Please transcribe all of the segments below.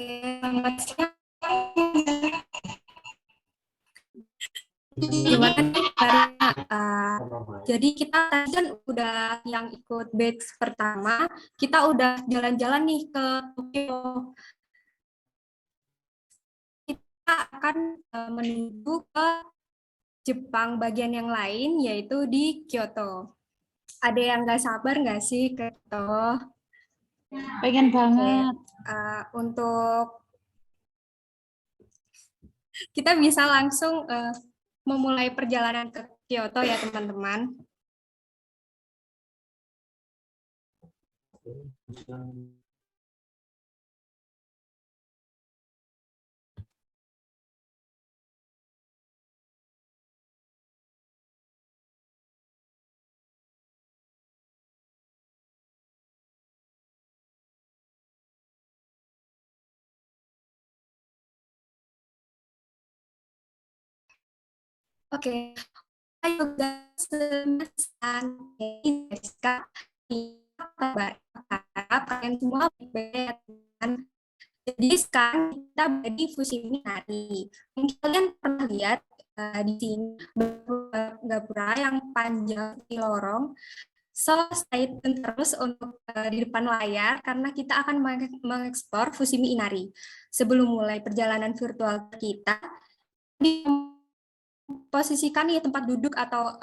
Selamat siang. Gimana nih kabarnya? Jadi kita tadi kan udah yang ikut batch pertama, kita udah jalan-jalan nih ke Tokyo. Kita akan menuju ke Jepang bagian yang lain, yaitu di Kyoto. Ada yang nggak sabar nggak sih ke Kyoto? Pengen Oke, banget. untuk kita bisa langsung memulai perjalanan ke Kyoto ya teman-teman. Oke, ayo guys, kabar kalian semua baik-baik kan? Jadi sekarang kita berada di Fushimi. Mungkin kalian pernah lihat di sini gapura yang panjang di lorong. So, stay tune terus untuk di depan layar karena kita akan mengeksplor Fushimi Inari. Sebelum mulai perjalanan virtual kita, posisikan di tempat duduk atau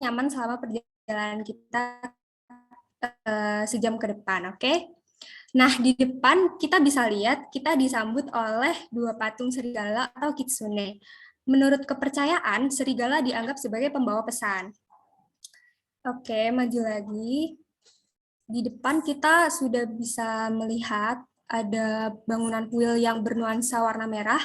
nyaman selama perjalanan kita sejam ke depan, oke? Nah, di depan kita bisa lihat kita disambut oleh dua patung serigala atau kitsune. Menurut kepercayaan, serigala dianggap sebagai pembawa pesan. Oke, maju lagi. Di depan kita sudah bisa melihat ada bangunan kuil yang bernuansa warna merah.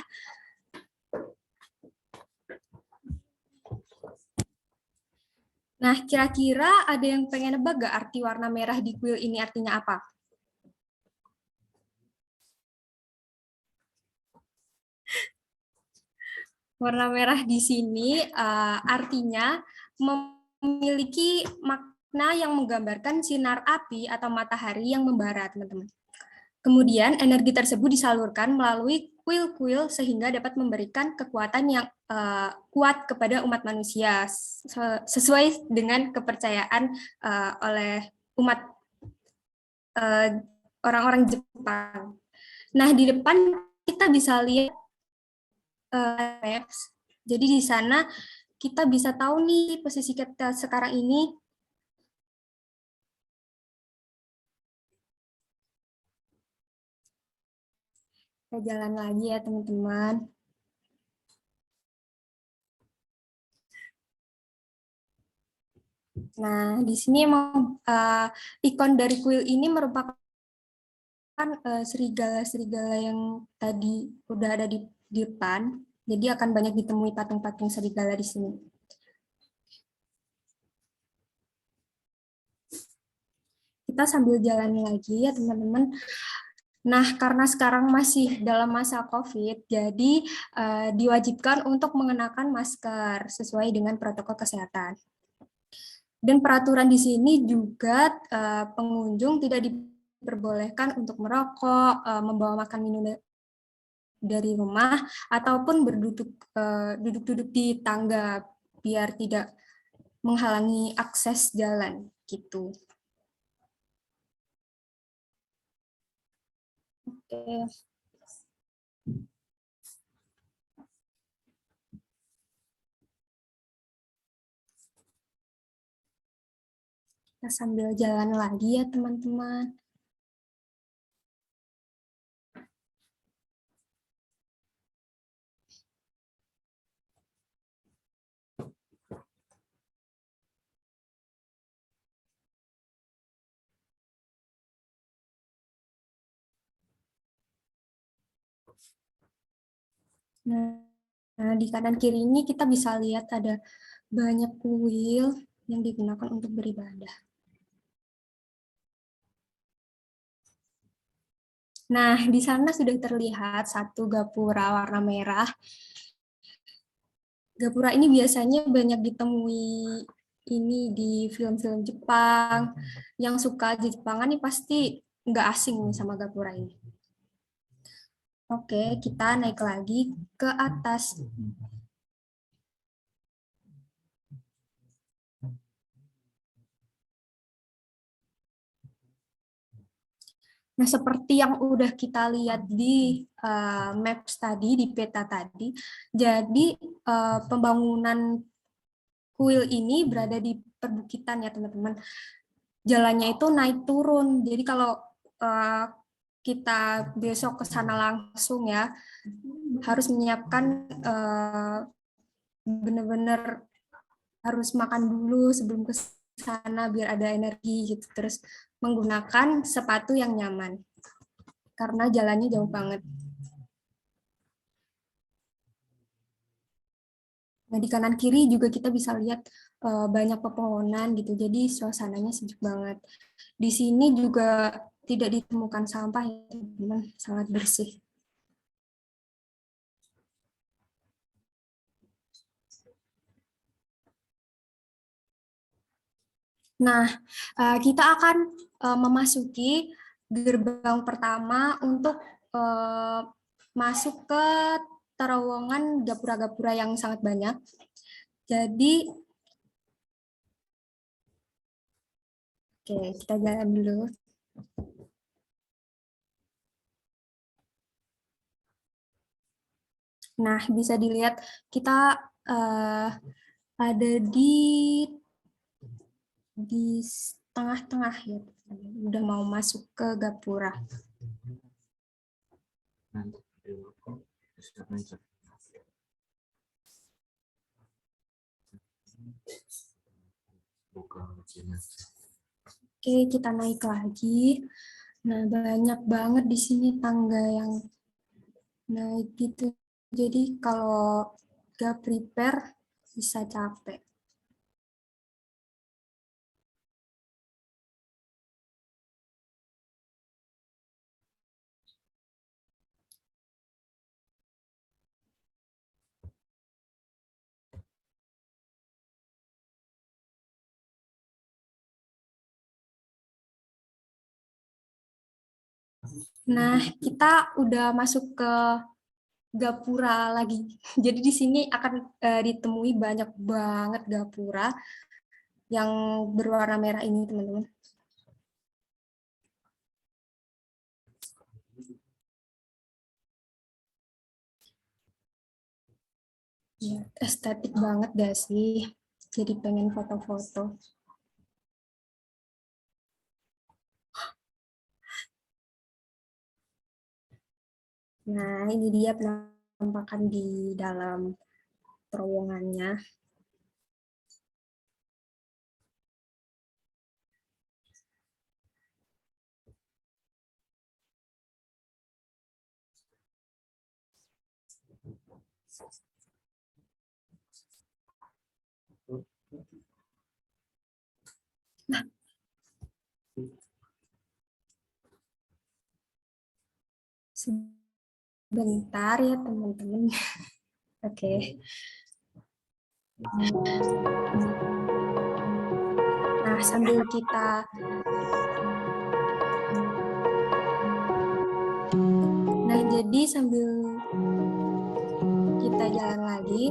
Nah, kira-kira ada yang pengen nebak gak arti warna merah di kuil ini artinya apa? Warna merah di sini artinya memiliki makna yang menggambarkan sinar api atau matahari yang membara, teman-teman. Kemudian energi tersebut disalurkan melalui kuil-kuil sehingga dapat memberikan kekuatan yang kuat kepada umat manusia sesuai dengan kepercayaan oleh umat orang-orang Jepang. Nah, di depan kita bisa lihat maps. Jadi di sana kita bisa tahu nih posisi kita sekarang ini. Kita jalan lagi ya teman-teman. Nah, di sini emang ikon dari kuil ini merupakan serigala-serigala yang tadi udah ada di depan. Jadi akan banyak ditemui patung-patung serigala di sini. Kita sambil jalan lagi ya teman-teman. Nah, karena sekarang masih dalam masa COVID, jadi diwajibkan untuk mengenakan masker sesuai dengan protokol kesehatan. Dan peraturan di sini juga pengunjung tidak diperbolehkan untuk merokok, membawa makan minum dari rumah, ataupun duduk-duduk di tangga biar tidak menghalangi akses jalan gitu. Oke. Kita sambil jalan lagi ya teman-teman. Nah, di kanan kiri ini kita bisa lihat ada banyak kuil yang digunakan untuk beribadah. Nah, di sana sudah terlihat satu gapura warna merah. Gapura ini biasanya banyak ditemui ini di film-film Jepang. Yang suka Jepangan nih pasti nggak asing nih sama gapura ini. Oke, kita naik lagi ke atas. Nah, seperti yang udah kita lihat di maps tadi, di peta tadi, jadi pembangunan kuil ini berada di perbukitan ya teman-teman. Jalannya itu naik turun. Jadi kalau eh, kita besok ke sana langsung ya, harus menyiapkan benar-benar harus makan dulu sebelum ke sana biar ada energi gitu. Terus menggunakan sepatu yang nyaman karena jalannya jauh banget. Nah, di kanan kiri juga kita bisa lihat banyak pepohonan gitu. Jadi suasananya sejuk banget. Di sini juga tidak ditemukan sampah ya, teman-teman, sangat bersih. Nah, kita akan memasuki gerbang pertama untuk masuk ke terowongan gapura-gapura yang sangat banyak. Jadi, oke, kita jalan dulu. Nah, bisa dilihat kita ada di tengah-tengah ya, udah mau masuk ke gapura. Oke, kita naik lagi. Nah, banyak banget di sini tangga yang naik gitu. Jadi kalau gak prepare bisa capek. Nah, kita udah masuk ke gapura lagi. Jadi di sini akan ditemui banyak banget gapura yang berwarna merah ini, teman-teman. Ya, estetik banget gak sih? Jadi pengen foto-foto. Nah, ini dia penampakan di dalam terowongannya. Nah, sebentar ya teman-teman. Oke. Nah, sambil kita jadi sambil kita jalan lagi,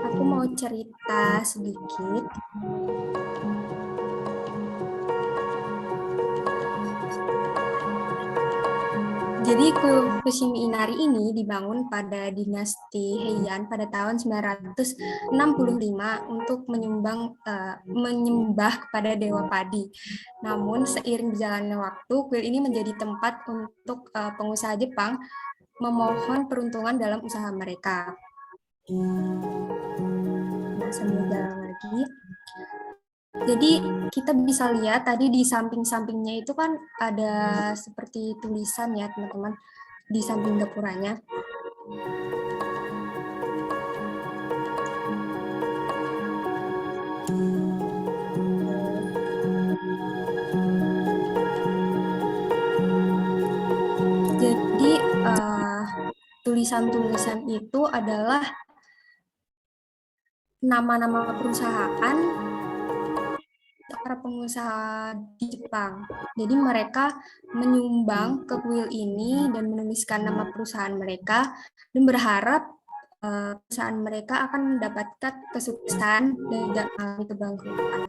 aku mau cerita sedikit. Jadi Fushimi Inari ini dibangun pada dinasti Heian pada tahun 965 untuk menyembah kepada dewa padi. Namun seiring berjalannya waktu, kuil ini menjadi tempat untuk pengusaha Jepang memohon peruntungan dalam usaha mereka. Nah, sambil jalan lagi. Jadi kita bisa lihat tadi di samping-sampingnya itu kan ada seperti tulisan ya teman-teman di samping gapuranya. Jadi tulisan-tulisan itu adalah nama-nama perusahaan para pengusaha di Jepang. Jadi mereka menyumbang ke kuil ini dan menuliskan nama perusahaan mereka dan berharap perusahaan mereka akan mendapatkan kesuksesan dan tidak mengalami kebangkrutan.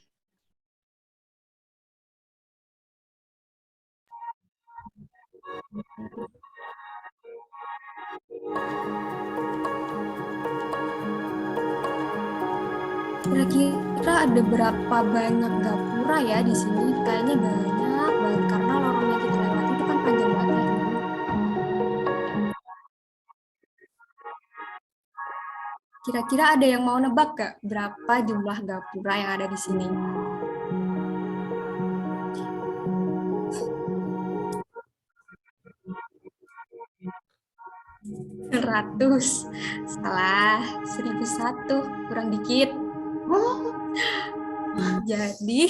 Kira-kira ada berapa banyak gapura ya di sini? Kayaknya banyak banget karena lorong yang kita lewati itu kan panjang banget ya. Kira-kira ada yang mau nebak gak berapa jumlah gapura yang ada di sini? 100. Salah, 1001, kurang dikit. Jadi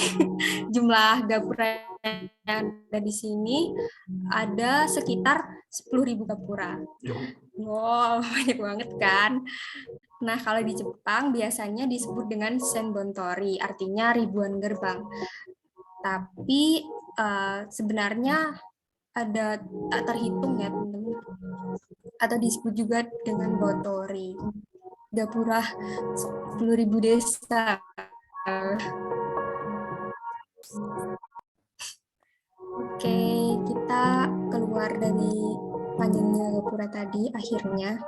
jumlah gapura yang ada di sini ada sekitar 10.000 gapura. Wow, banyak banget kan? Nah, kalau di Jepang biasanya disebut dengan senbontori, artinya ribuan gerbang. Tapi sebenarnya ada tak terhitung ya, teman-teman. Atau disebut juga dengan botori. Gapura 10.000 desa. Oke, kita keluar dari panjangnya gapura tadi akhirnya.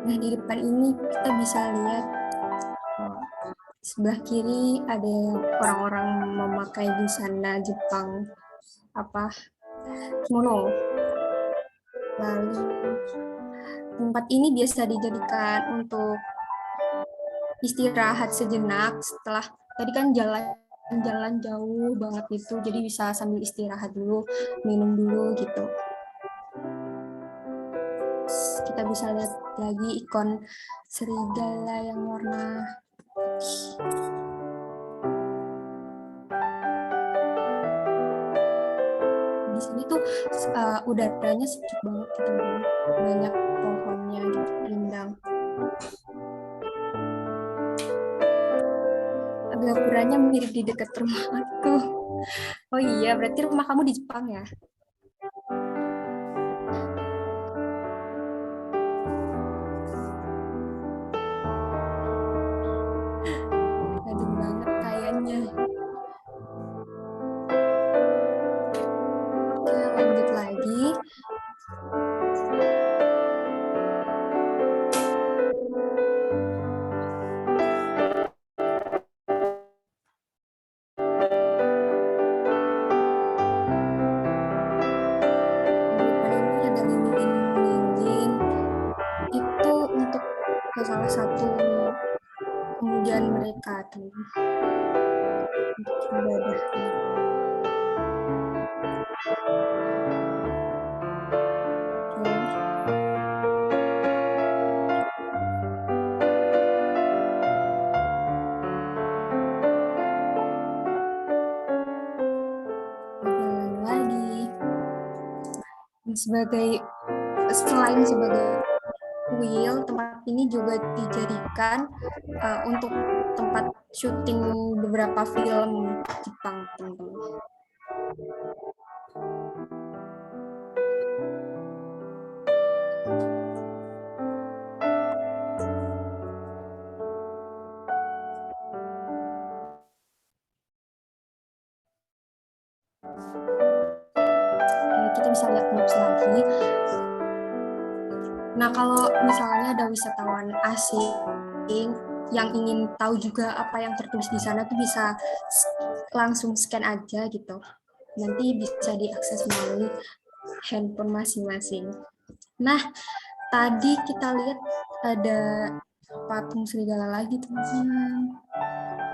Nah, di depan ini kita bisa lihat sebelah kiri ada orang-orang memakai busana Jepang apa kimono. Lalu tempat ini biasa dijadikan untuk istirahat sejenak setelah tadi kan jalan-jalan jauh banget itu, jadi bisa sambil istirahat dulu, minum dulu gitu. Kita bisa lihat lagi ikon serigala yang warna putih. Di sini tuh udaranya sejuk banget gitu, banyak pohonnya gitu, rindang. Gapuranya mirip di dekat rumahku. Oh iya, berarti rumah kamu di Jepang ya? Rajin banget kayaknya. Oke, lanjut lagi. Ini ada lilin-lilin. Itu untuk ke salah satu kemudian mereka tuh untuk ibadah. Jalan lagi. Selain sebagai kuil, tempat ini juga dijadikan untuk tempat syuting beberapa film Jepang, teman-teman. Kita bisa lihat maps lagi. Nah, kalau misalnya ada wisatawan asing yang ingin tahu juga apa yang tertulis di sana tuh bisa langsung scan aja gitu. Nanti bisa diakses melalui handphone masing-masing. Nah, tadi kita lihat ada patung serigala lagi, teman-teman.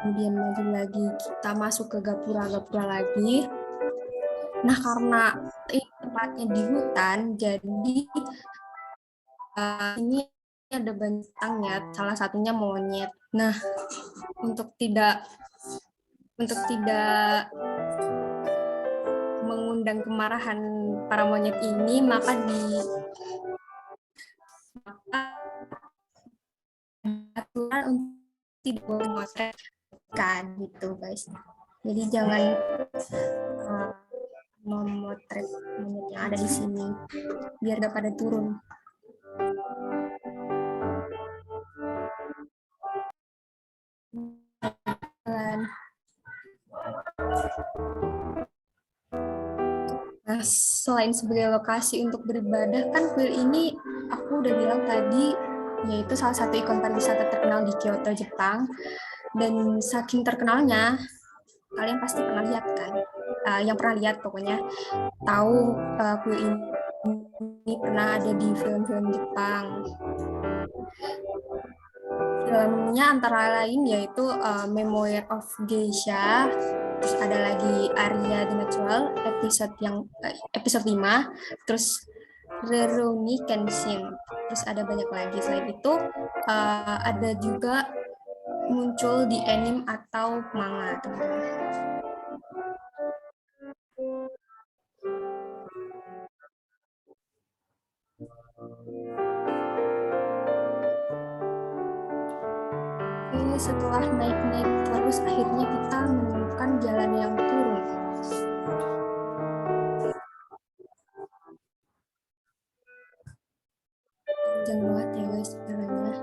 Kemudian maju lagi, kita masuk ke gapura-gapura lagi. Nah, karena tempatnya di hutan, jadi ini ada banyak ya, salah satunya monyet. Nah, untuk tidak mengundang kemarahan para monyet ini, maka untuk tidak boleh memotret kan gitu guys. Jadi jangan memotret monyet yang ada di sini biar gak pada turun. Nah, selain sebagai lokasi untuk beribadah, kan kuil ini aku udah bilang tadi, yaitu salah satu ikon pariwisata terkenal di Kyoto, Jepang. Dan saking terkenalnya, kalian pasti pernah lihat kan? Yang pernah lihat pokoknya, tahu kuil ini pernah ada di film-film Jepang. Filmnya antara lain yaitu Memoir of Geisha, terus ada lagi Aria the Natural episode 5, terus Rurouni Kenshin, terus ada banyak lagi. Selain itu ada juga muncul di anime atau manga, teman-teman. Oke, setelah naik-naik terus akhirnya kita menemukan jalan yang turun. Panjang banget ya guys jalannya.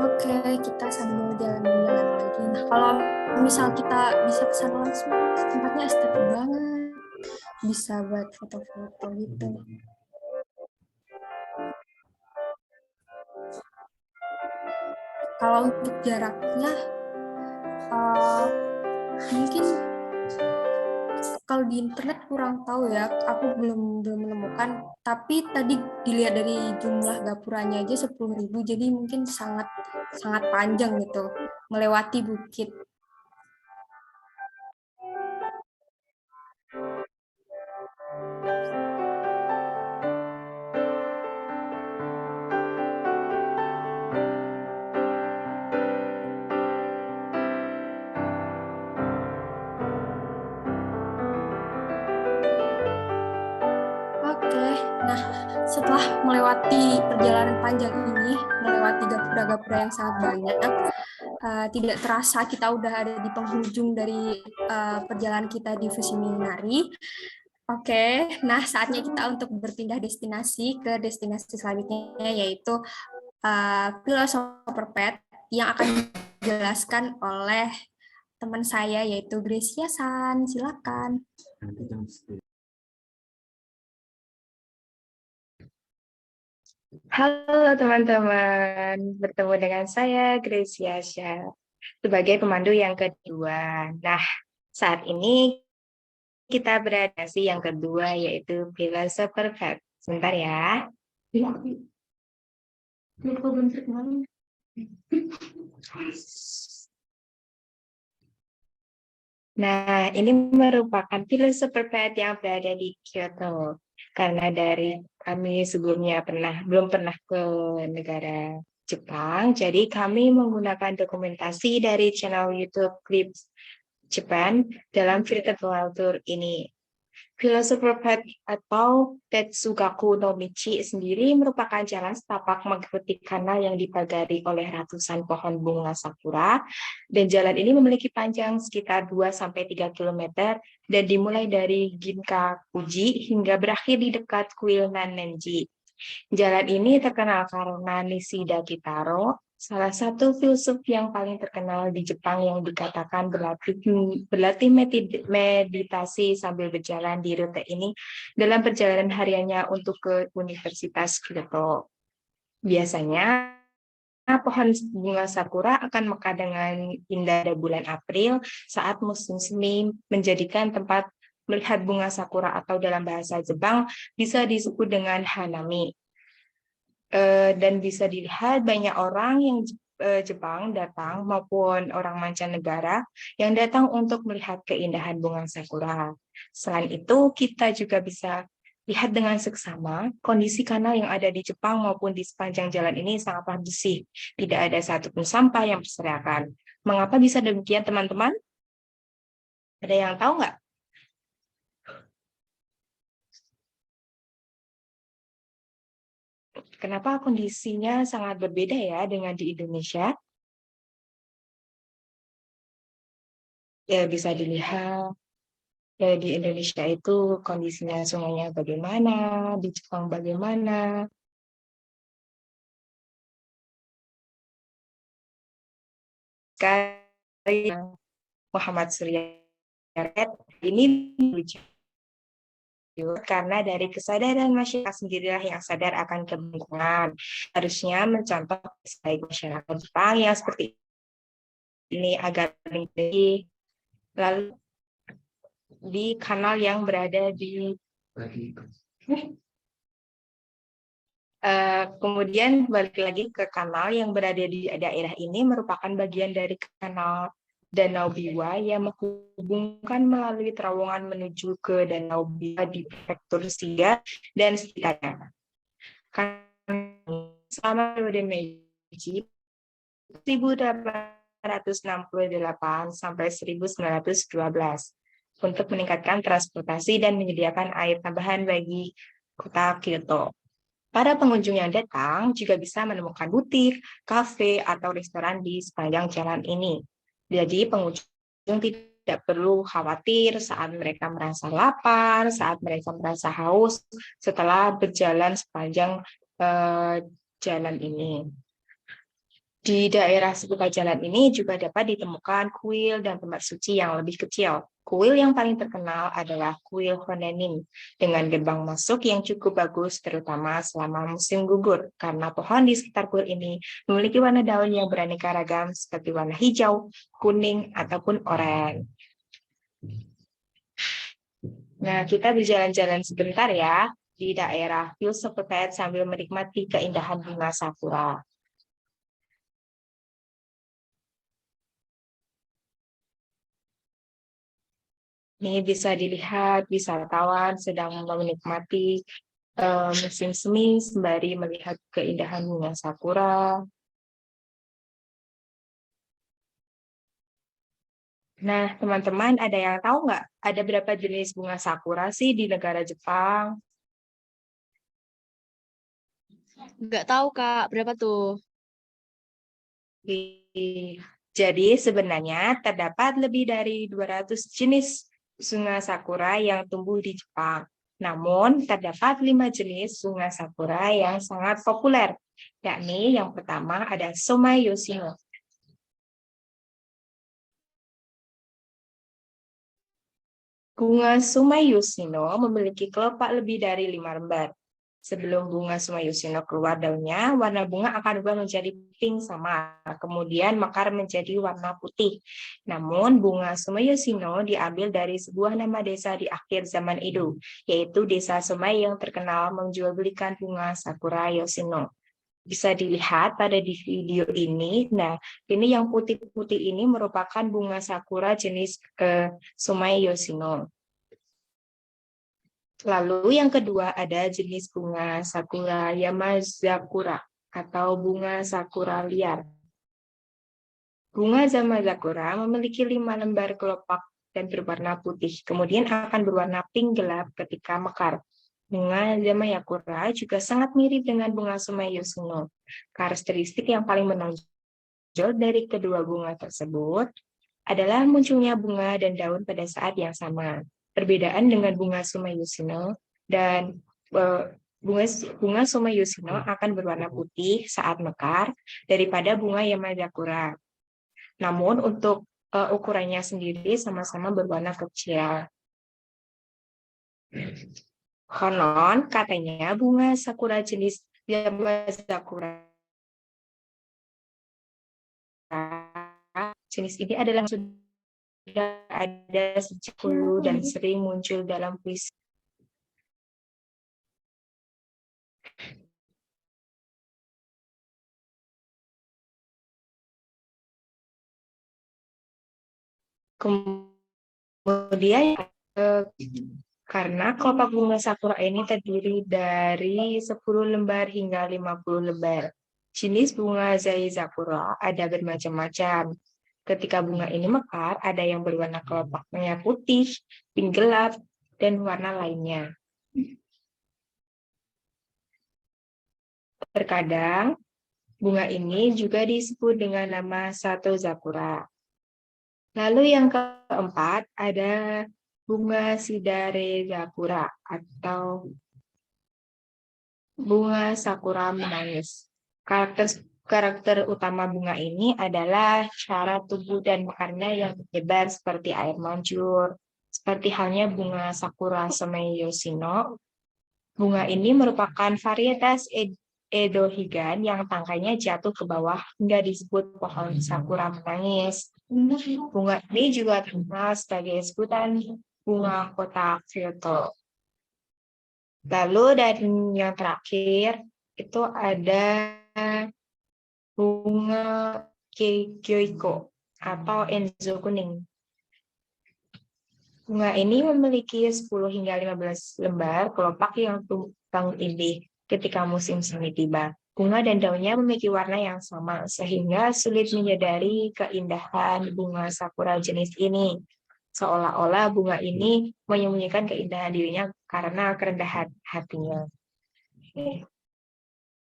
Oke, kita sambil jalan-jalan lagi. Nah, kalau misal kita bisa ke sana langsung, tempatnya estetik banget. Bisa buat foto-foto gitu. Kalau untuk jaraknya, mungkin kalau di internet kurang tahu ya, aku belum menemukan. Tapi tadi dilihat dari jumlah gapuranya aja 10.000, jadi mungkin sangat sangat panjang gitu, melewati bukit. Oke, nah setelah melewati perjalanan panjang ini, melewati gapura-gapura yang sangat banyak, tidak terasa kita udah ada di penghujung dari perjalanan kita di Fushimi-Inari. Oke, nah saatnya kita untuk berpindah destinasi ke destinasi selanjutnya, yaitu Philosopher Pet yang akan dijelaskan oleh teman saya, yaitu Gracia San. Silakan. Halo teman-teman, bertemu dengan saya Gracia sebagai pemandu yang kedua. Nah, saat ini kita berada di yang kedua yaitu Philosopher Pet. Sebentar ya. Nah, ini merupakan Philosopher Pet yang berada di Kyoto. Karena dari kami sebelumnya belum pernah ke negara Jepang, jadi kami menggunakan dokumentasi dari channel YouTube Clips Japan dalam virtual tour ini. Philosopher Pet atau Tetsugaku no Michi sendiri merupakan jalan setapak mengikuti kanal yang dipagari oleh ratusan pohon bunga sakura, dan jalan ini memiliki panjang sekitar 2-3 km dan dimulai dari Ginkakuji hingga berakhir di dekat kuil Nannenji. Jalan ini terkenal karena Nishida Kitaro, salah satu filsuf yang paling terkenal di Jepang yang dikatakan berlatih meditasi sambil berjalan di rute ini dalam perjalanan hariannya untuk ke Universitas Kyoto. Biasanya, pohon bunga sakura akan mekar dengan indah pada bulan April saat musim semi, menjadikan tempat melihat bunga sakura atau dalam bahasa Jepang bisa disebut dengan hanami. Dan bisa dilihat banyak orang yang Jepang datang maupun orang mancanegara yang datang untuk melihat keindahan bunga sakura. Selain itu, kita juga bisa Lihat dengan seksama, kondisi kanal yang ada di Jepang maupun di sepanjang jalan ini sangatlah bersih. Tidak ada satupun sampah yang berserakan. Mengapa bisa demikian, teman-teman? Ada yang tahu nggak? Kenapa kondisinya sangat berbeda ya dengan di Indonesia? Ya, bisa dilihat ya, di Indonesia itu kondisinya sungainya bagaimana, di Jepang bagaimana. Sekali Muhammad Surya ini karena dari kesadaran masyarakat sendirilah yang sadar akan kebencangan. Harusnya mencontoh baik masyarakat Jepang yang seperti ini agar lebih. Lalu di kanal yang berada di kemudian balik lagi ke kanal yang berada di daerah ini merupakan bagian dari kanal Danau Biwa yang menghubungkan melalui terowongan menuju ke Danau Biwa di prefektur Shiga dan sekitarnya. Selama periode Meiji 1868 sampai 1912 untuk meningkatkan transportasi dan menyediakan air tambahan bagi kota Kyoto. Para pengunjung yang datang juga bisa menemukan butik, kafe, atau restoran di sepanjang jalan ini. Jadi pengunjung tidak perlu khawatir saat mereka merasa lapar, saat mereka merasa haus setelah berjalan sepanjang jalan ini. Di daerah sekitar jalan ini juga dapat ditemukan kuil dan tempat suci yang lebih kecil. Kuil yang paling terkenal adalah kuil Honenin, dengan gerbang masuk yang cukup bagus terutama selama musim gugur, karena pohon di sekitar kuil ini memiliki warna daun yang beraneka ragam seperti warna hijau, kuning, ataupun oranye. Nah, kita berjalan-jalan sebentar ya di daerah Philosopher sambil menikmati keindahan bunga sakura. Ini bisa dilihat wisatawan sedang menikmati musim semi sembari melihat keindahan bunga sakura. Nah, teman-teman, ada yang tahu nggak ada berapa jenis bunga sakura sih di negara Jepang? Nggak tahu, Kak. Berapa tuh? Jadi sebenarnya terdapat lebih dari 200 jenis bunga sakura yang tumbuh di Jepang. Namun terdapat 5 jenis bunga sakura yang sangat populer, yakni yang pertama ada Somai Yoshino. Bunga Somai Yoshino memiliki kelopak lebih dari 5 lembar. Sebelum bunga Somai Yoshino keluar daunnya, warna bunga akan berubah menjadi pink samar, kemudian mekar menjadi warna putih. Namun, bunga Somai Yoshino diambil dari sebuah nama desa di akhir zaman Edo, yaitu Desa Somai yang terkenal menjualbelikan bunga Sakura Yoshino. Bisa dilihat pada di video ini. Nah, ini yang putih-putih ini merupakan bunga sakura jenis Somai Yoshino. Lalu yang kedua ada jenis bunga sakura Yamazakura atau bunga sakura liar. Bunga Yamazakura memiliki 5 lembar kelopak dan berwarna putih, kemudian akan berwarna pink gelap ketika mekar. Bunga Yamazakura juga sangat mirip dengan bunga Somai Yoshino. Karakteristik yang paling menonjol dari kedua bunga tersebut adalah munculnya bunga dan daun pada saat yang sama. Perbedaan dengan bunga Somai Yoshino dan bunga Somai Yoshino akan berwarna putih saat mekar daripada bunga Yamazakura. Namun untuk ukurannya sendiri sama-sama berwarna kecil. Konon katanya bunga sakura jenis Yamazakura jenis ini adalah sudah ada sejak dulu dan sering muncul dalam puisi. Kemudian Karena kelopak bunga sakura ini terdiri dari 10 lembar hingga 50 lembar. Jenis bunga zaizakura ada bermacam-macam. Ketika bunga ini mekar, ada yang berwarna kelopaknya putih, pink gelap, dan warna lainnya. Terkadang, bunga ini juga disebut dengan nama Sato Zakura. Lalu yang keempat ada bunga Shidare Zakura atau bunga sakura menangis. Karakter utama bunga ini adalah cara tubuh dan mekarnya yang menyebar seperti air mancur. Seperti halnya bunga sakura Somei Yoshino. Bunga ini merupakan varietas Edohigan yang tangkainya jatuh ke bawah hingga disebut pohon sakura menangis. Bunga ini juga terkenal sebagai sebutan bunga kota Kyoto. Lalu dan yang terakhir itu ada bunga Kyoiko atau Enzo kuning. Bunga ini memiliki 10 hingga 15 lembar kelopak yang tumpang tindih ketika musim semi tiba. Bunga dan daunnya memiliki warna yang sama, sehingga sulit menyadari keindahan bunga sakura jenis ini. Seolah-olah bunga ini menyembunyikan keindahan dirinya karena kerendahan hatinya.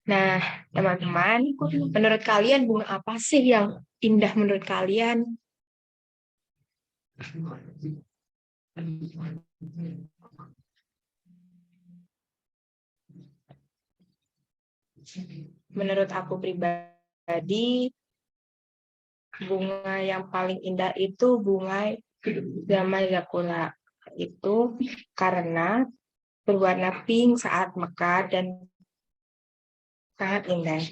Nah, teman-teman, menurut kalian bunga apa sih yang indah menurut kalian? Menurut aku pribadi, bunga yang paling indah itu bunga Zamayakura. Itu karena berwarna pink saat mekar dan sangat indah.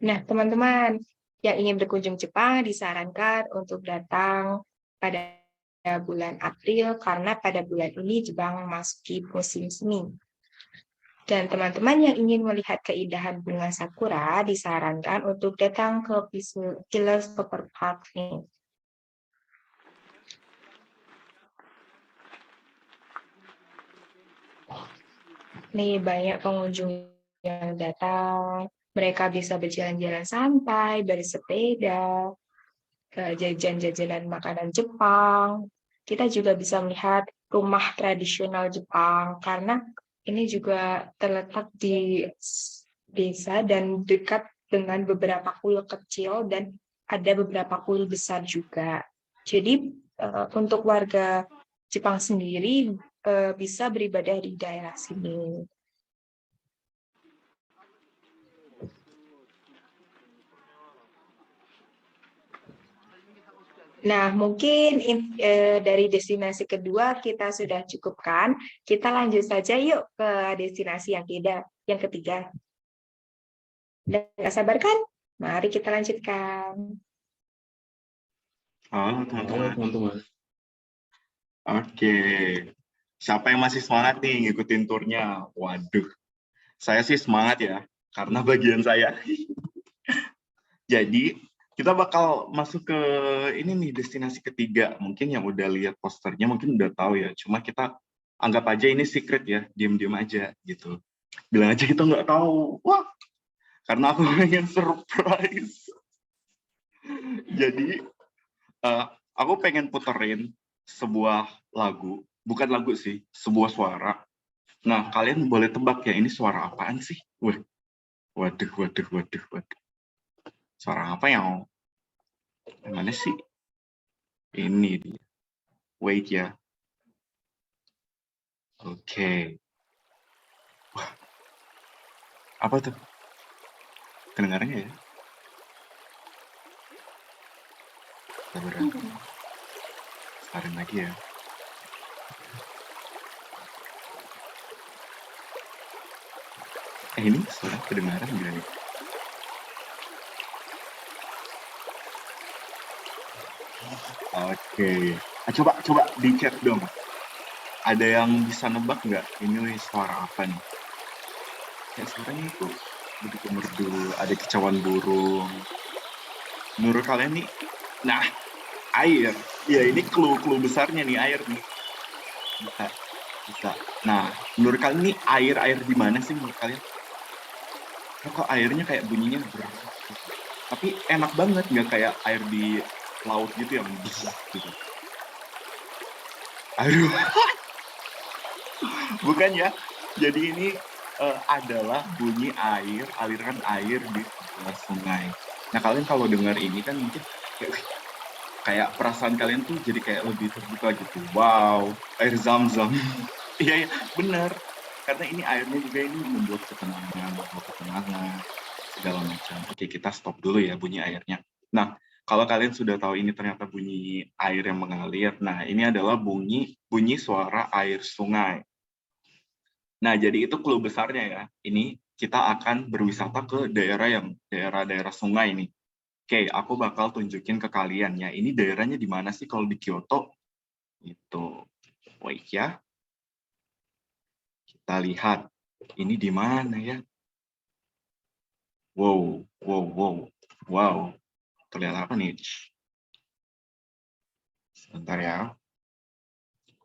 Nah, teman-teman yang ingin berkunjung Jepang disarankan untuk datang pada bulan April karena pada bulan ini Jepang memasuki musim semi. Dan teman-teman yang ingin melihat keindahan bunga sakura disarankan untuk datang ke Village Super Park nih. Nih banyak pengunjung yang datang. Mereka bisa berjalan-jalan santai, bersepeda, jajan-jajanan makanan Jepang. Kita juga bisa melihat rumah tradisional Jepang karena ini juga terletak di desa dan dekat dengan beberapa kuil kecil dan ada beberapa kuil besar juga. Jadi untuk warga Jepang sendiri bisa beribadah di daerah sini. Nah, mungkin dari destinasi kedua kita sudah cukupkan. Kita lanjut saja yuk ke destinasi yang ketiga. Dan nggak sabar kan? Mari kita lanjutkan. Halo teman-teman. Oke, siapa yang masih semangat nih ngikutin turnya? Waduh, saya sih semangat ya, karena bagian saya. Jadi, kita bakal masuk ke ini nih, destinasi ketiga. Mungkin yang udah lihat posternya mungkin udah tahu ya, cuma kita anggap aja ini secret ya, diam-diam aja gitu. Bilang aja kita nggak tahu. Wah, karena aku pengen surprise. Jadi, aku pengen puterin sebuah lagu, bukan lagu sih, sebuah suara. Nah, kalian boleh tebak ya, ini suara apaan sih? Waduh. Suara apa yang mana sih? Ini dia. Wait ya. Oke. Wah, apa tuh? Kedengarannya ya? Sabaran lagi ya. Ini suara kedengaran gak nih? Oke. Coba di chat dong. Ada yang bisa nebak nggak? Ini suara apa nih? Kayak suaranya itu begitu merdu, ada kicauan burung. Menurut kalian nih, nah, air. Ya, ini clue besarnya nih, air nih. Bisa. Nah, menurut kalian nih, air di mana sih menurut kalian? Kok airnya kayak bunyinya gitu. Tapi enak banget, nggak kayak air di laut gitu yang gitu. Aduh, bukan ya. Jadi ini adalah bunyi air, aliran air di sebuah sungai. Nah, kalian kalau dengar ini kan mungkin kayak perasaan kalian tuh jadi kayak lebih terbuka gitu. Wow, air zam-zam. Iya, bener. Karena ini airnya juga ini membuat ketenangan, segala macam. Oke, kita stop dulu ya bunyi airnya. Nah, kalau kalian sudah tahu ini ternyata bunyi air yang mengalir, nah ini adalah bunyi suara air sungai. Nah, jadi itu clue besarnya ya. Ini kita akan berwisata ke daerah-daerah sungai nih. Oke, aku bakal tunjukin ke kalian ya. Ini daerahnya di mana sih kalau di Kyoto? Itu. Wait ya. Kita lihat. Ini di mana ya? Wow. Terlihat apa nih? Sebentar ya.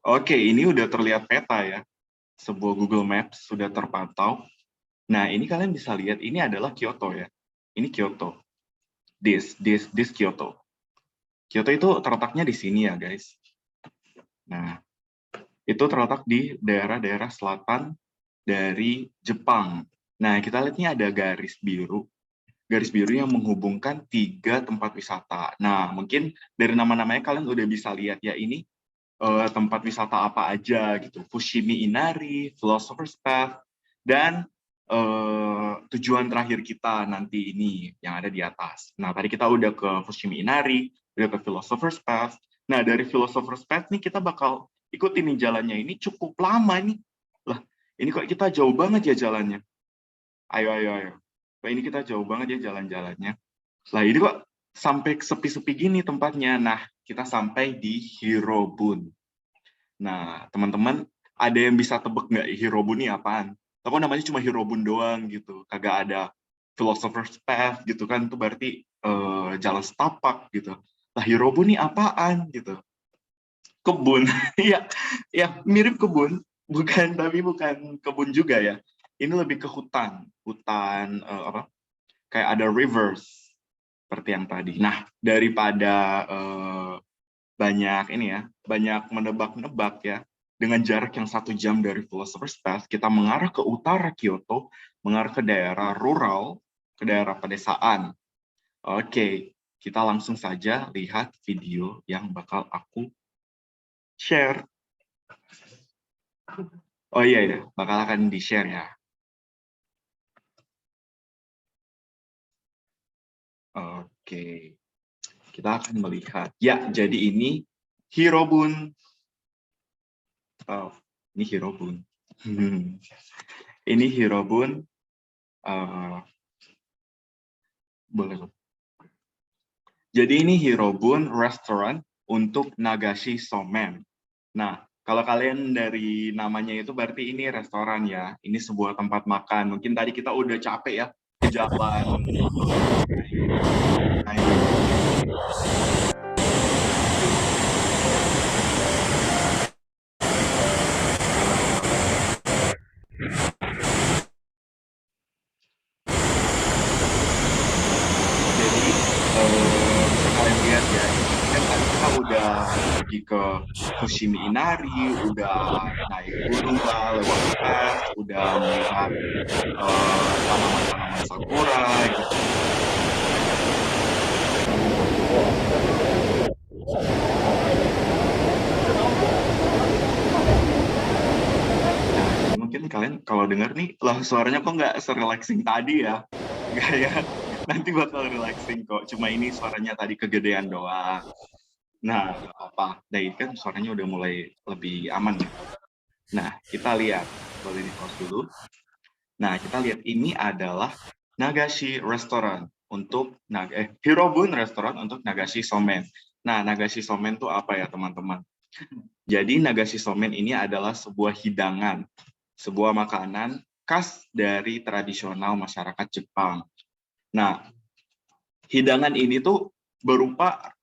Oke, ini udah terlihat peta ya. Sebuah Google Maps sudah terpantau. Nah, ini kalian bisa lihat, ini adalah Kyoto ya. Ini Kyoto. This Kyoto. Kyoto itu terletaknya di sini ya, guys. Nah, itu terletak di daerah-daerah selatan dari Jepang. Nah, kita lihat ini ada garis biru yang menghubungkan 3 tempat wisata. Nah, mungkin dari nama-namanya kalian udah bisa lihat ya, ini tempat wisata apa aja gitu. Fushimi Inari, Philosopher's Path, dan tujuan terakhir kita nanti ini yang ada di atas. Nah, tadi kita udah ke Fushimi Inari, udah ke Philosopher's Path. Nah, dari Philosopher's Path nih kita bakal ikutin nih jalannya. Ini cukup lama nih. Lah, ini kok kita jauh banget ya jalannya. Ayo. Kok ini kita jauh banget ya jalan-jalannya. Lah, ini kok sampai sepi-sepi gini tempatnya. Nah, kita sampai di Hirobun. Nah, teman-teman, ada yang bisa tebak nggak Hirobun ini apaan? Aku namanya cuma Hirobun doang gitu, kagak ada Philosopher's Path gitu kan, itu berarti jalan setapak gitu. Nah, Hirobun ini apaan gitu? Kebun, ya mirip kebun, tapi bukan kebun juga ya. Ini lebih ke hutan apa? Kayak ada rivers seperti yang tadi. Nah, daripada banyak menebak-nebak ya, dengan jarak yang 1 jam dari Philosopher's Path, kita mengarah ke utara Kyoto, mengarah ke daerah rural, ke daerah pedesaan. Oke, kita langsung saja lihat video yang bakal aku share. Oh iya, bakal akan di-share ya. Oke, kita akan melihat. Ya, jadi ini Hirobun. Oh, ini Hirobun. Ini Hirobun. Boleh. Jadi ini Hirobun Restaurant untuk Nagashi Somen. Nah, kalau kalian dari namanya itu berarti ini restoran ya. Ini sebuah tempat makan. Mungkin tadi kita udah capek ya ke jalan. Jadi bisa kalian lihat ya, kan tadi kita udah pergi ke Fushimi Inari, udah naik gunung lah, lewat es, udah melihat tanaman-tanaman sakura gitu. Nah, mungkin kalian kalau dengar nih, lah suaranya kok nggak se-relaxing tadi ya? Nggak ya? Nanti bakal relaxing kok. Cuma ini suaranya tadi kegedean doang. Nah, nggak apa-apa. Nah, ini kan suaranya udah mulai lebih aman. Nah, kita lihat. Boleh di-pause dulu. Nah, kita lihat ini adalah Nagashi Restaurant untuk Hirobun Restaurant untuk Nagashi Somen. Nah, Nagashi Somen itu apa ya, teman-teman? Jadi, Nagashi Somen ini adalah sebuah hidangan, sebuah makanan khas dari tradisional masyarakat Jepang. Nah, hidangan ini tuh berupa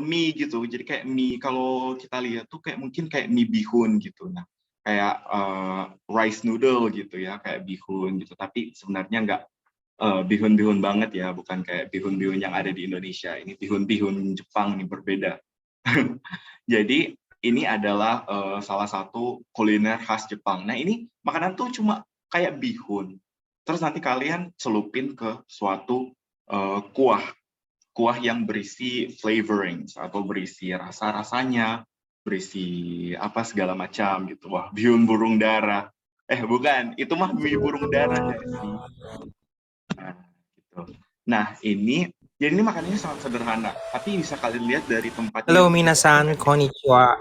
mie gitu. Jadi kayak mie, kalau kita lihat tuh kayak mungkin kayak mie bihun gitu. Nah, kayak rice noodle gitu ya, kayak bihun gitu. Tapi sebenarnya nggak bihun-bihun banget ya, bukan kayak bihun-bihun yang ada di Indonesia. Ini bihun-bihun Jepang nih, berbeda. Jadi ini adalah salah satu kuliner khas Jepang. Nah, ini makanan tuh cuma kayak bihun. Terus nanti kalian celupin ke suatu kuah yang berisi flavoring atau berisi rasa-rasanya, berisi apa segala macam gitu. Wah, bihun burung dara. Bukan, itu mah mie burung dara nggak sih? Nah, gitu. Nah, jadi ini makanannya sangat sederhana, tapi bisa kalian lihat dari tempatnya Hello, itu minasan, konnichiwa.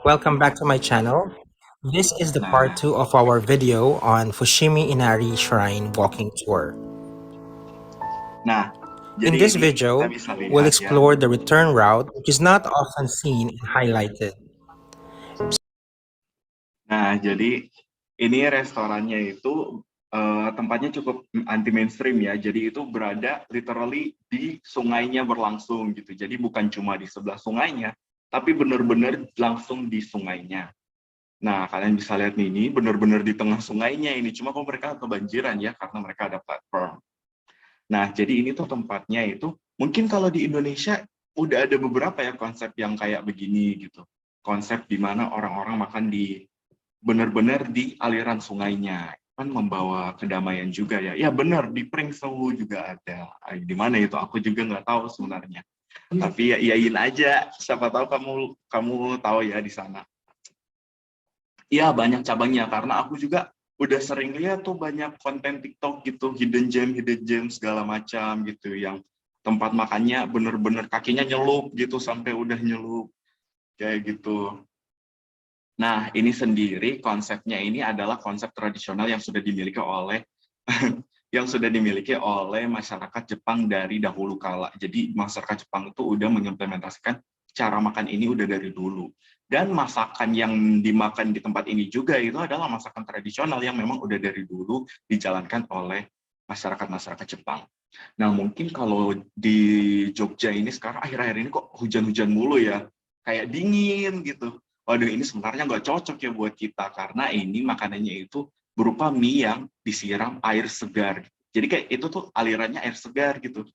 Welcome back to my channel. This is the part Nah, 2 of our video on Fushimi Inari Shrine walking tour. nah, In jadi this ini kita video, bisa we'll lihat ya. explore the return route, which is not often seen and highlighted. Nah, jadi ini restorannya itu tempatnya cukup anti mainstream ya. Jadi itu berada literally di sungainya berlangsung gitu. Jadi bukan cuma di sebelah sungainya, tapi benar-benar langsung di sungainya. Nah, kalian bisa lihat nih, ini benar-benar di tengah sungainya ini. Cuma kok mereka kebanjiran ya, karena mereka ada platform. Nah, jadi ini tuh tempatnya itu, mungkin kalau di Indonesia udah ada beberapa ya konsep yang kayak begini gitu. Konsep di mana orang-orang makan di benar-benar di aliran sungainya, kan membawa kedamaian juga ya. Ya benar, di Pringsewu juga ada. Di mana itu? Aku juga nggak tahu sebenarnya. Tapi ya iyain aja, siapa tahu kamu tahu ya di sana. Iya, banyak cabangnya, karena aku juga udah sering lihat tuh banyak konten TikTok gitu, hidden gem segala macam gitu, yang tempat makannya bener-bener kakinya nyelup gitu, sampai udah nyelup, kayak gitu. Nah, ini sendiri konsepnya ini adalah konsep tradisional yang sudah dimiliki oleh masyarakat Jepang dari dahulu kala. Jadi masyarakat Jepang itu udah mengimplementasikan cara makan ini udah dari dulu. Dan masakan yang dimakan di tempat ini juga itu adalah masakan tradisional yang memang udah dari dulu dijalankan oleh masyarakat Jepang. Nah, mungkin kalau di Jogja ini sekarang akhir-akhir ini kok hujan-hujan mulu ya, kayak dingin gitu. Waduh, ini sebenarnya nggak cocok ya buat kita, karena ini makanannya itu berupa mie yang disiram air segar. Jadi kayak itu tuh alirannya air segar gitu.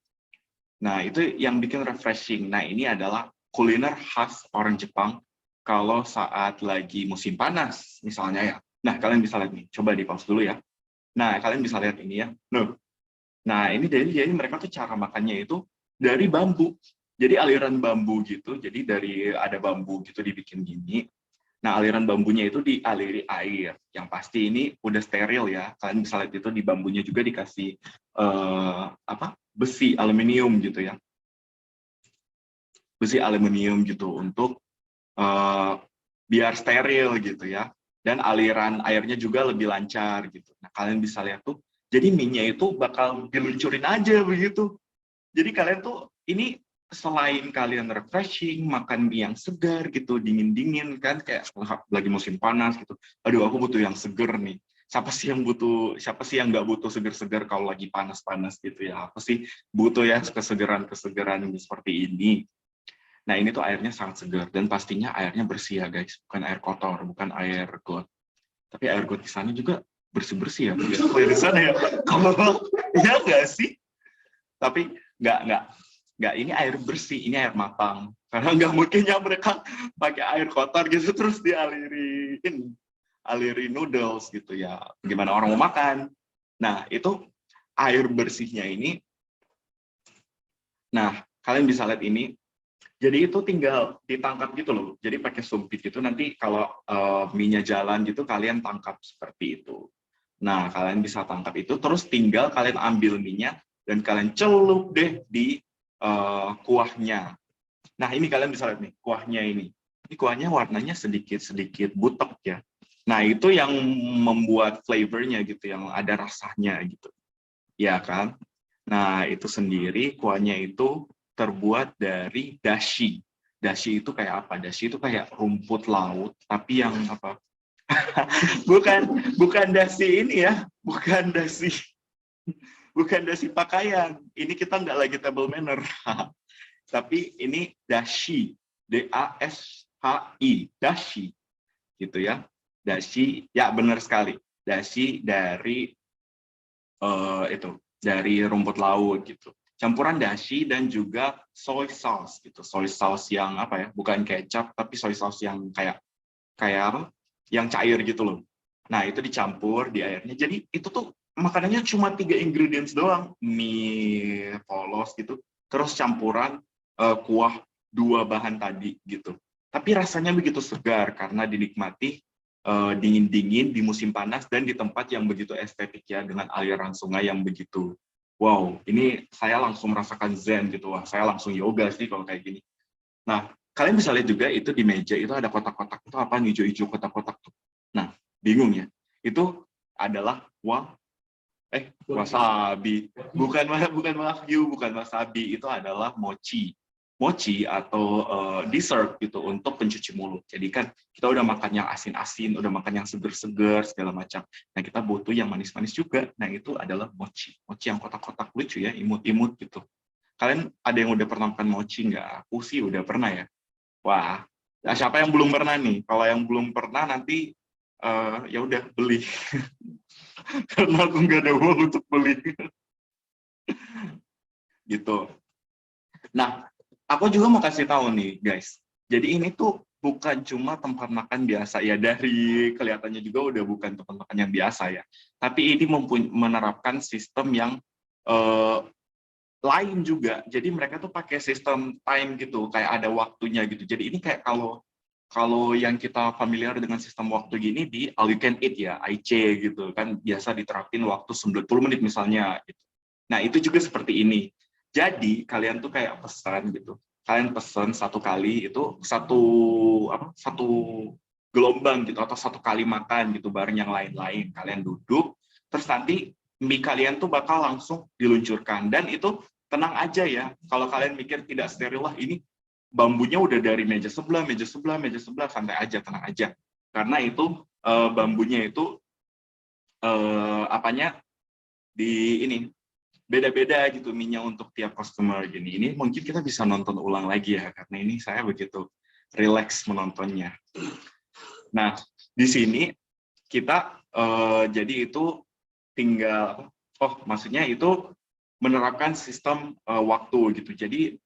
Nah, itu yang bikin refreshing. Nah, ini adalah kuliner khas orang Jepang kalau saat lagi musim panas, misalnya ya. Nah, kalian bisa lihat nih, coba di pause dulu ya. Nah, kalian bisa lihat ini ya. Nah, ini jadi mereka tuh cara makannya itu dari bambu. Jadi aliran bambu gitu, jadi dari ada bambu gitu dibikin gini. Nah, aliran bambunya itu dialiri air. Yang pasti ini udah steril ya. Kalian bisa lihat itu di bambunya juga dikasih besi aluminium gitu ya. Besi aluminium gitu untuk biar steril gitu ya. Dan aliran airnya juga lebih lancar gitu. Nah, kalian bisa lihat tuh, jadi mie-nya itu bakal diluncurin aja begitu. Jadi kalian tuh ini selain kalian refreshing, makan mie yang segar gitu, dingin-dingin kan, kayak lagi musim panas gitu. Aduh, aku butuh yang seger nih. Siapa sih yang nggak butuh seger-seger kalau lagi panas-panas gitu ya? Apa sih butuh ya kesegeran-kesegeran seperti ini? Nah, ini tuh airnya sangat segar dan pastinya airnya bersih ya guys, bukan air kotor, bukan air got. Tapi air got di sana juga bersih-bersih ya. Oh ya di sana ya. Kalau ya nggak sih? Tapi nggak, ini air bersih, ini air matang. Karena nggak mungkin ya mereka pakai air kotor gitu terus aliri noodles gitu ya. Gimana orang mau makan? Nah, itu air bersihnya ini. Nah, kalian bisa lihat ini. Jadi itu tinggal ditangkap gitu loh. Jadi pakai sumpit gitu, nanti kalau mie-nya jalan gitu, kalian tangkap seperti itu. Nah, kalian bisa tangkap itu, terus tinggal kalian ambil mie-nya, dan kalian celup deh di kuahnya. Nah, ini kalian bisa lihat nih, kuahnya ini. Ini kuahnya warnanya sedikit-sedikit butek ya. Nah, itu yang membuat flavornya gitu, yang ada rasanya gitu. Ya kan? Nah, itu sendiri kuahnya itu terbuat dari dashi. Dashi itu kayak apa? Dashi itu kayak rumput laut, tapi yang apa? bukan dasi ini ya, bukan dasi pakaian. Ini kita nggak lagi table manner. Tapi ini dashi, dashi, dashi, gitu ya. Dashi, ya benar sekali. Dashi dari dari rumput laut gitu. Campuran dashi dan juga soy sauce gitu. Soy sauce yang apa ya? Bukan kecap tapi soy sauce yang kayak apa? Yang cair gitu loh. Nah, itu dicampur di airnya. Jadi itu tuh makanannya cuma 3 ingredients doang. Mie polos gitu. Terus campuran kuah 2 bahan tadi gitu. Tapi rasanya begitu segar karena dinikmati dingin-dingin di musim panas dan di tempat yang begitu estetik ya, dengan aliran sungai yang begitu. Wow, ini saya langsung merasakan zen gitu. Wah, saya langsung yoga sih kalau kayak gini. Nah, kalian bisa lihat juga itu di meja itu ada kotak-kotak itu apa, hijau-hijau kotak-kotak tuh. Nah, bingung ya. Itu adalah wasabi. Bukan wagyu, bukan wasabi, itu adalah mochi. Mochi atau dessert gitu untuk pencuci mulut. Jadi kan kita udah makan yang asin-asin, udah makan yang seger-seger segala macam. Nah, kita butuh yang manis-manis juga. Nah, itu adalah mochi. Mochi yang kotak-kotak lucu ya, imut-imut gitu. Kalian ada yang udah pernah makan mochi nggak? Aku sih udah pernah ya. Wah, nah, siapa yang belum pernah nih? Kalau yang belum pernah nanti ya udah beli. Karena aku nggak ada uang untuk beli. Gitu. Nah, aku juga mau kasih tahu nih, guys. Jadi ini tuh bukan cuma tempat makan biasa ya, dari kelihatannya juga udah bukan tempat makan yang biasa ya. Tapi ini menerapkan sistem yang lain juga. Jadi mereka tuh pakai sistem time gitu, kayak ada waktunya gitu. Jadi ini kayak kalau yang kita familiar dengan sistem waktu gini di All You Can Eat ya, IC gitu kan, biasa diterapin waktu 90 menit misalnya gitu. Nah, itu juga seperti ini. Jadi kalian tuh kayak pesan gitu. Kalian pesan satu kali itu satu gelombang gitu, atau satu kali makan gitu bareng yang lain-lain. Kalian duduk, terus nanti mie kalian tuh bakal langsung diluncurkan. Dan itu tenang aja ya, kalau kalian mikir tidak steril lah, ini bambunya udah dari meja sebelah, santai aja, tenang aja. Karena itu bambunya itu beda-beda gitu mie-nya untuk tiap customer gini. Ini mungkin kita bisa nonton ulang lagi ya, karena ini saya begitu relax menontonnya. Nah, di sini kita jadi itu tinggal, maksudnya itu menerapkan sistem waktu gitu. Jadi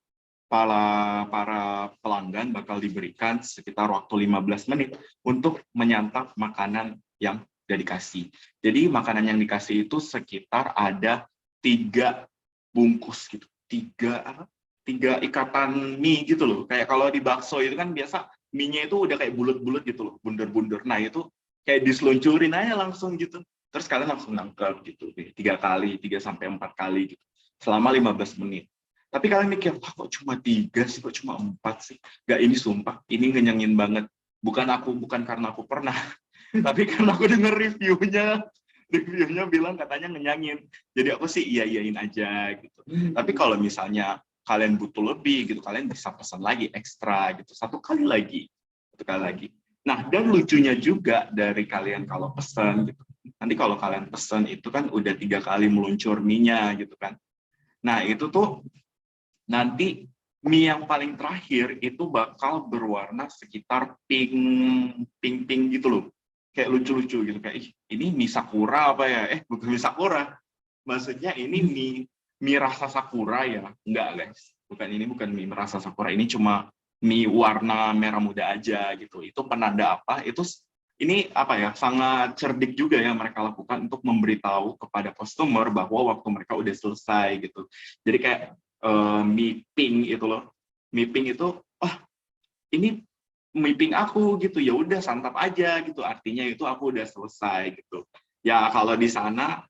para pelanggan bakal diberikan sekitar waktu 15 menit untuk menyantap makanan yang udah dikasih. Jadi makanan yang dikasih itu sekitar ada 3 bungkus gitu, 3 ikatan mie gitu loh. Kayak kalau di bakso itu kan biasa mie-nya itu udah kayak bulat-bulat gitu loh, bundar-bundar. Nah, itu kayak diseluncurin aja langsung gitu. Terus kalian langsung nangkep gitu, 3 kali, 3-4 kali gitu, selama 15 menit. Tapi kalian mikir, kok cuma 3 sih, kok cuma 4 sih? Gak, ini sumpah, ini ngenyangin banget. Bukan karena aku pernah, tapi karena aku denger reviewnya bilang katanya ngenyangin. Jadi aku sih iyain aja gitu. Tapi kalau misalnya kalian butuh lebih gitu, kalian bisa pesan lagi ekstra gitu, satu kali lagi. Nah, dan lucunya juga dari kalian kalau pesan gitu, nanti kalau kalian pesan itu kan udah 3 kali meluncur mie-nya gitu kan. Nah, itu tuh nanti mie yang paling terakhir itu bakal berwarna sekitar pink gitu loh. Kayak lucu-lucu gitu, kayak ini mie sakura apa ya? Bukan mie sakura. Maksudnya ini mie rasa sakura ya. Enggak, guys. Bukan mie rasa sakura. Ini cuma mie warna merah muda aja gitu. Itu penanda apa? Ini apa ya? Sangat cerdik juga ya mereka lakukan untuk memberitahu kepada customer bahwa waktu mereka udah selesai gitu. Jadi kayak mie pink itu loh. Mie pink itu, ini mie pink aku gitu, ya udah santap aja gitu, artinya itu aku udah selesai gitu ya. Kalau di sana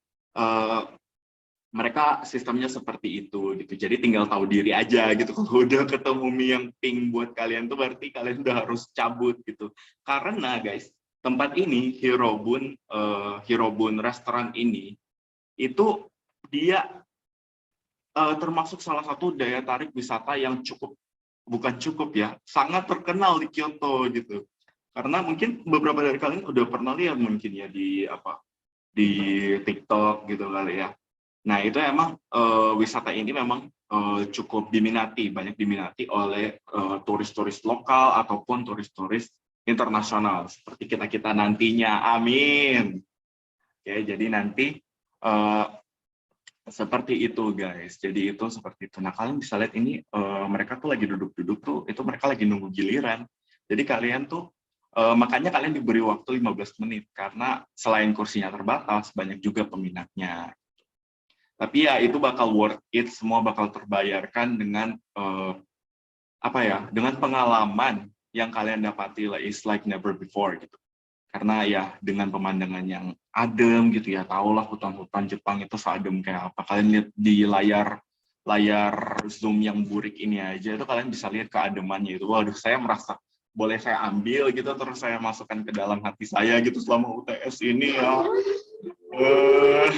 mereka sistemnya seperti itu gitu, jadi tinggal tahu diri aja gitu. Kalau udah ketemu mie yang pink buat kalian tuh berarti kalian udah harus cabut gitu. Karena guys, tempat ini Hirobun restoran ini itu dia termasuk salah satu daya tarik wisata yang sangat terkenal di Kyoto gitu. Karena mungkin beberapa dari kalian udah pernah lihat mungkin ya di TikTok gitu kali ya. Nah, itu emang wisata ini memang cukup banyak diminati oleh turis-turis lokal ataupun turis-turis internasional seperti kita-kita nantinya. Amin. Oke, jadi nanti eh, seperti itu guys. Jadi itu seperti itu. Nah, kalian bisa lihat ini mereka tuh lagi duduk-duduk tuh, itu mereka lagi nunggu giliran. Jadi kalian tuh makanya kalian diberi waktu 15 menit karena selain kursinya terbatas, banyak juga peminatnya. Tapi ya itu bakal worth it, semua bakal terbayarkan dengan apa ya? Dengan pengalaman yang kalian dapati is like never before gitu. Karena ya dengan pemandangan yang adem gitu ya, tahulah hutan-hutan Jepang itu seadem kayak apa. Kalian lihat di layar zoom yang burik ini aja itu kalian bisa lihat keademannya itu. Waduh, saya merasa boleh saya ambil gitu terus saya masukkan ke dalam hati saya gitu selama UTS ini ya.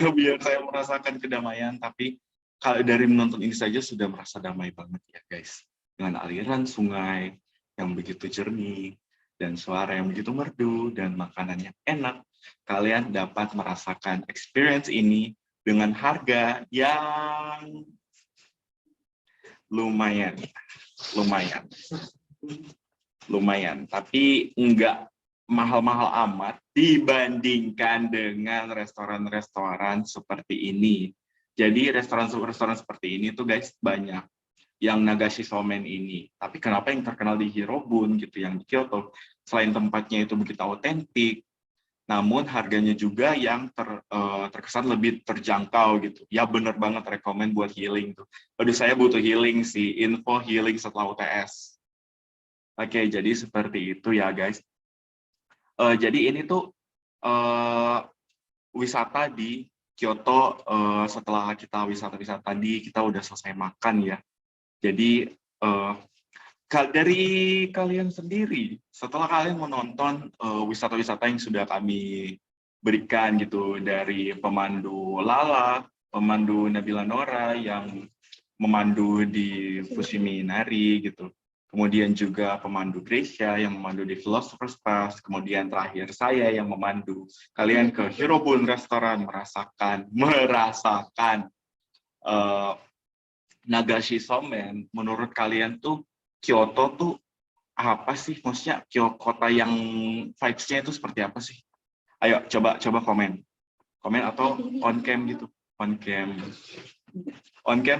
Biar saya merasakan kedamaian, tapi kalau dari menonton ini saja sudah merasa damai banget ya guys. Dengan aliran sungai yang begitu jernih, dan suara yang begitu merdu, dan makanan yang enak, kalian dapat merasakan experience ini dengan harga yang lumayan, tapi enggak mahal-mahal amat dibandingkan dengan restoran-restoran seperti ini. Jadi restoran-restoran seperti ini tuh guys banyak yang Nagashi Somen ini. Tapi kenapa yang terkenal di Hirobun gitu, yang di Kyoto, selain tempatnya itu begitu otentik, namun harganya juga yang terkesan lebih terjangkau gitu. Ya bener banget, rekomen buat healing tuh. Aduh, saya butuh healing sih, info healing setelah UTS. Oke, jadi seperti itu ya guys. Jadi ini tuh wisata di Kyoto. Setelah kita wisata-wisata tadi, kita udah selesai makan ya. Jadi dari kalian sendiri, setelah kalian menonton wisata-wisata yang sudah kami berikan gitu, dari pemandu Lala, pemandu Nabila Nora yang memandu di Fushimi Inari gitu, kemudian juga pemandu Gracia yang memandu di Philosopher's Pass, kemudian terakhir saya yang memandu kalian ke Hirobun Restoran, merasakan Nagashi Somen. Menurut kalian tuh Kyoto tuh apa sih? Maksudnya kota yang vibes-nya itu seperti apa sih? Ayo coba komen atau on cam gitu, on cam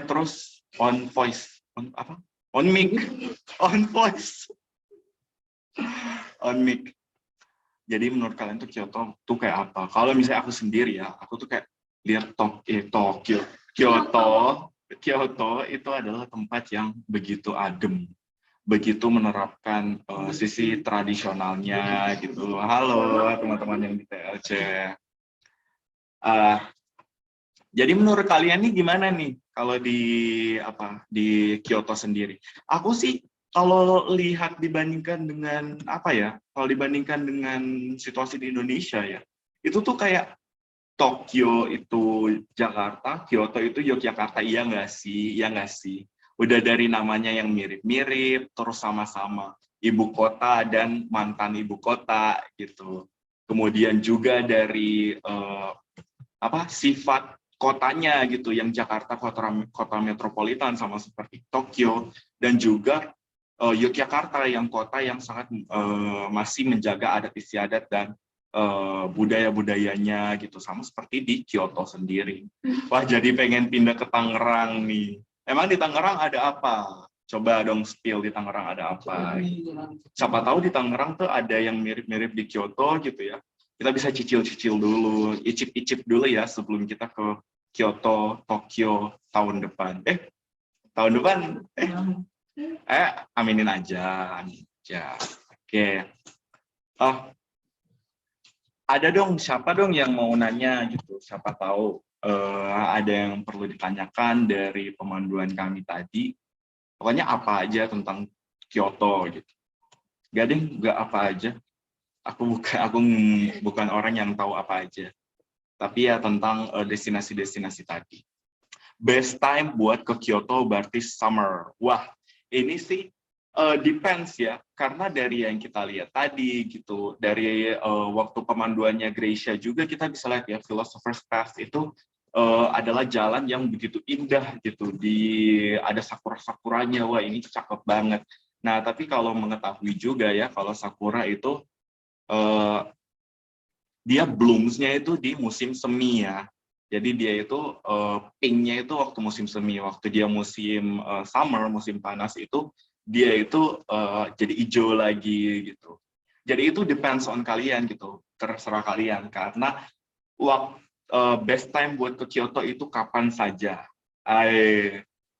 terus on voice, on mic, on voice, on mic. Jadi menurut kalian tuh Kyoto tuh kayak apa? Kalau misalnya aku sendiri ya, aku tuh kayak lihat Kyoto itu adalah tempat yang begitu adem, begitu menerapkan sisi tradisionalnya gitu. Halo teman-teman yang di TLC. Jadi menurut kalian nih gimana nih kalau di Kyoto sendiri? Aku sih kalau lihat dibandingkan dengan kalau dibandingkan dengan situasi di Indonesia ya, itu tuh kayak Tokyo itu Jakarta, Kyoto itu Yogyakarta, iya nggak sih? Iya nggak sih? Udah dari namanya yang mirip-mirip, terus sama-sama ibu kota dan mantan ibu kota gitu. Kemudian juga dari sifat kotanya gitu, yang Jakarta kota metropolitan sama seperti Tokyo, dan juga Yogyakarta yang kota yang sangat masih menjaga adat istiadat dan budaya-budayanya gitu, sama seperti di Kyoto sendiri. Wah, jadi pengen pindah ke Tangerang nih. Emang di Tangerang ada apa? Coba dong spill, di Tangerang ada apa? Siapa tahu di Tangerang tuh ada yang mirip-mirip di Kyoto gitu ya. Kita bisa cicil-cicil dulu, icip-icip dulu ya sebelum kita ke Kyoto, Tokyo tahun depan. Tahun depan? Aminin aja. Oke. Ada dong, siapa dong yang mau nanya gitu, siapa tahu ada yang perlu ditanyakan dari pemanduan kami tadi. Pokoknya apa aja tentang Kyoto gitu. Nggak apa aja. Aku bukan orang yang tahu apa aja. Tapi ya tentang destinasi-destinasi tadi. Best time buat ke Kyoto berarti summer. Wah, ini sih depends ya, karena dari yang kita lihat tadi gitu, dari waktu pemanduannya Gracia juga kita bisa lihat ya, Philosopher's Pass itu adalah jalan yang begitu indah gitu, ada sakura-sakuranya, wah ini cakep banget. Nah, tapi kalau mengetahui juga ya, kalau sakura itu eh, dia blooms-nya itu di musim semi ya. Jadi dia itu pink-nya itu waktu musim semi, waktu dia musim summer, musim panas itu dia itu jadi hijau lagi gitu. Jadi itu depends on kalian gitu, terserah kalian karena waktu best time buat ke Kyoto itu kapan saja.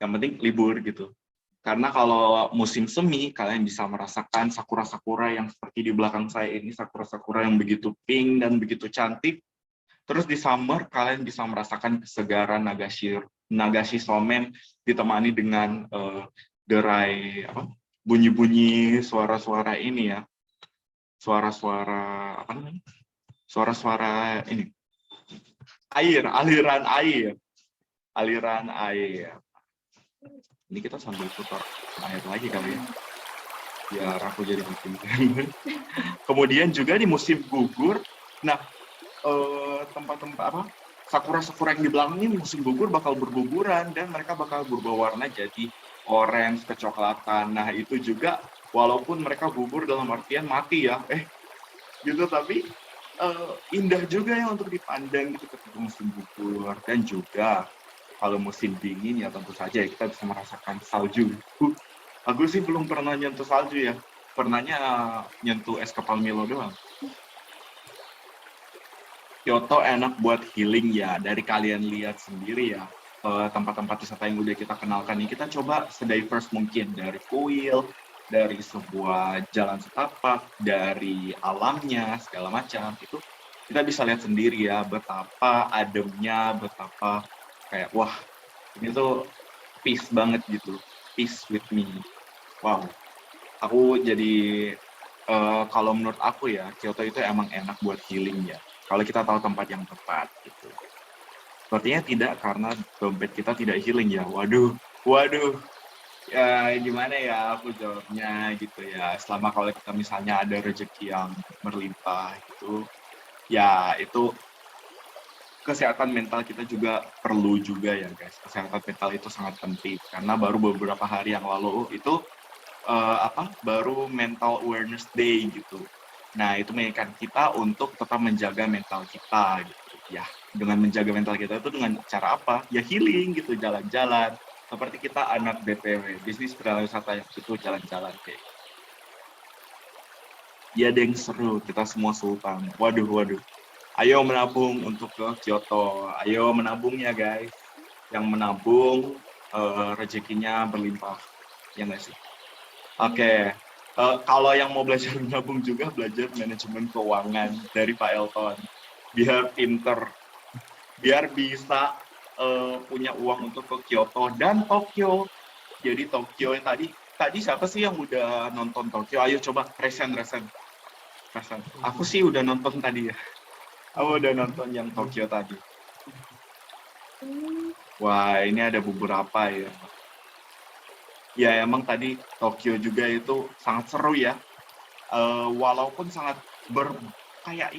Yang penting libur gitu. Karena kalau musim semi, kalian bisa merasakan sakura-sakura yang seperti di belakang saya ini, sakura-sakura yang begitu pink dan begitu cantik. Terus di summer, kalian bisa merasakan kesegaran Nagashi Somen ditemani dengan derai bunyi-bunyi suara-suara ini ya. Suara-suara apa namanya? Suara-suara ini. Aliran air. Ini kita sambil putar air lagi kali ya, biar aku jadi bikin. Kemudian juga di musim gugur, nah tempat-tempat sakura-sakura yang di belakang ini musim gugur bakal berguguran dan mereka bakal berubah warna jadi orange, kecoklatan. Nah itu juga walaupun mereka gugur dalam artian mati ya, gitu, tapi indah juga ya untuk dipandang gitu ketika musim gugur. Dan juga kalau musim dingin ya tentu saja kita bisa merasakan salju. Aku sih belum pernah nyentuh salju ya, pernahnya nyentuh es kepal Milo doang. Kyoto enak buat healing ya, dari kalian lihat sendiri ya, tempat-tempat wisata yang udah kita kenalkan nih, kita coba se-diverse mungkin, dari kuil, dari sebuah jalan setapak, dari alamnya, segala macam, itu kita bisa lihat sendiri ya, betapa ademnya, betapa kayak, wah, ini tuh peace banget gitu, peace with me. Wow, aku jadi, kalau menurut aku ya, Kyoto itu emang enak buat healing ya, kalau kita tahu tempat yang tepat gitu. Sepertinya tidak, karena dompet kita tidak healing ya. Waduh, ya gimana ya aku jawabnya gitu ya. Selama kalau kita misalnya ada rezeki yang berlimpah gitu, ya itu kesehatan mental kita juga perlu juga ya guys. Kesehatan mental itu sangat penting karena baru beberapa hari yang lalu itu baru mental awareness day gitu. Nah, itu mengingatkan kita untuk tetap menjaga mental kita gitu. Ya, dengan menjaga mental kita itu dengan cara apa? Ya healing gitu, jalan-jalan. Seperti kita anak BPW, bisnis pariwisata itu jalan-jalan kayak. Ya deng, seru, kita semua sultan. Waduh. Ayo menabung untuk ke Kyoto. Ayo menabung ya guys. Yang menabung rezekinya berlimpah. Ya nggak sih? Oke. Kalau yang mau belajar menabung juga, belajar manajemen keuangan dari Pak Elton. Biar pinter, biar bisa punya uang untuk ke Kyoto dan Tokyo. Jadi Tokyo yang tadi siapa sih yang udah nonton Tokyo? Ayo coba resen. Aku sih udah nonton tadi ya. Aku udah nonton yang Tokyo tadi. Wah, ini ada beberapa ya. Ya emang tadi Tokyo juga itu sangat seru ya. Walaupun sangat kayak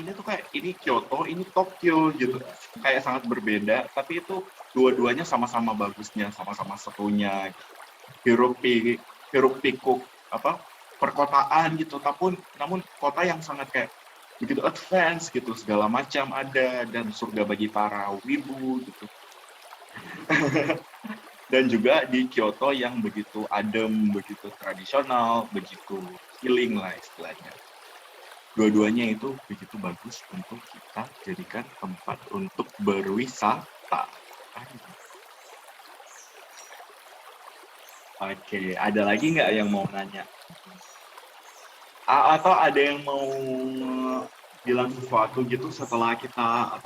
ini Kyoto, ini Tokyo gitu, kayak sangat berbeda, tapi itu dua-duanya sama-sama bagusnya, sama-sama serunya. Hiruk pikuk perkotaan gitu, namun kota yang sangat kayak begitu advance gitu, segala macam ada, dan surga bagi para wibu gitu. Dan juga di Kyoto yang begitu adem, begitu tradisional, begitu healing lah istilahnya. Dua-duanya itu begitu bagus untuk kita jadikan tempat untuk berwisata. Oke, ada lagi nggak yang mau nanya? Atau ada yang mau bilang sesuatu gitu setelah kita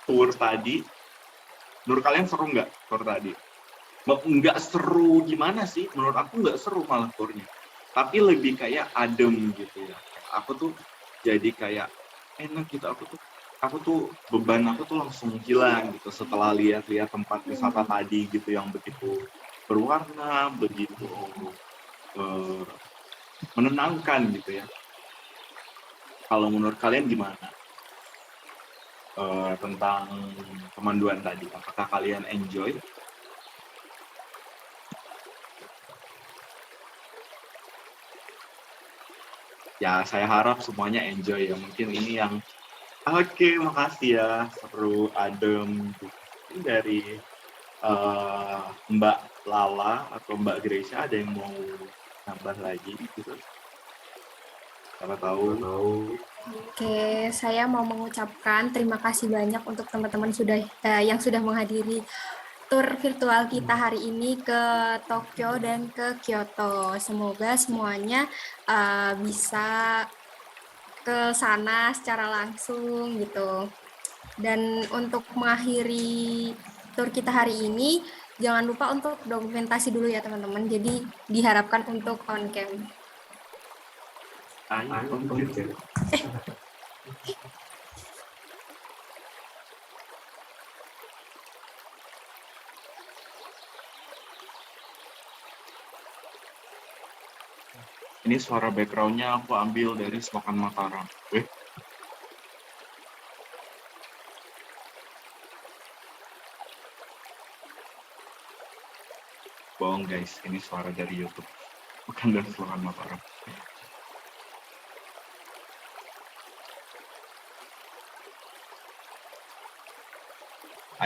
tour tadi? Menurut kalian seru nggak tour tadi? Nggak seru gimana sih? Menurut aku nggak seru malah tournya. Tapi lebih kayak adem gitu ya. Aku tuh jadi kayak enak gitu. Aku tuh beban aku tuh langsung hilang gitu setelah lihat-lihat tempat wisata tadi gitu yang begitu berwarna, begitu menenangkan gitu ya. Kalau menurut kalian gimana? tentang pemanduan tadi. Apakah kalian enjoy? Ya, saya harap semuanya enjoy ya. Mungkin ini yang oke, makasih ya, seru, adem. Ini dari Mbak Lala atau Mbak Gracia, ada yang mau nambah lagi gitu? Siapa tahu. Oke, saya mau mengucapkan terima kasih banyak untuk teman-teman yang sudah menghadiri tur virtual kita hari ini ke Tokyo dan ke Kyoto. Semoga semuanya bisa ke sana secara langsung gitu. Dan untuk mengakhiri tur kita hari ini, jangan lupa untuk dokumentasi dulu ya teman-teman. Jadi diharapkan untuk on cam. Ini suara background-nya aku ambil dari Selokan Mataram. Bohong guys, ini suara dari YouTube, bukan dari Selokan Mataram.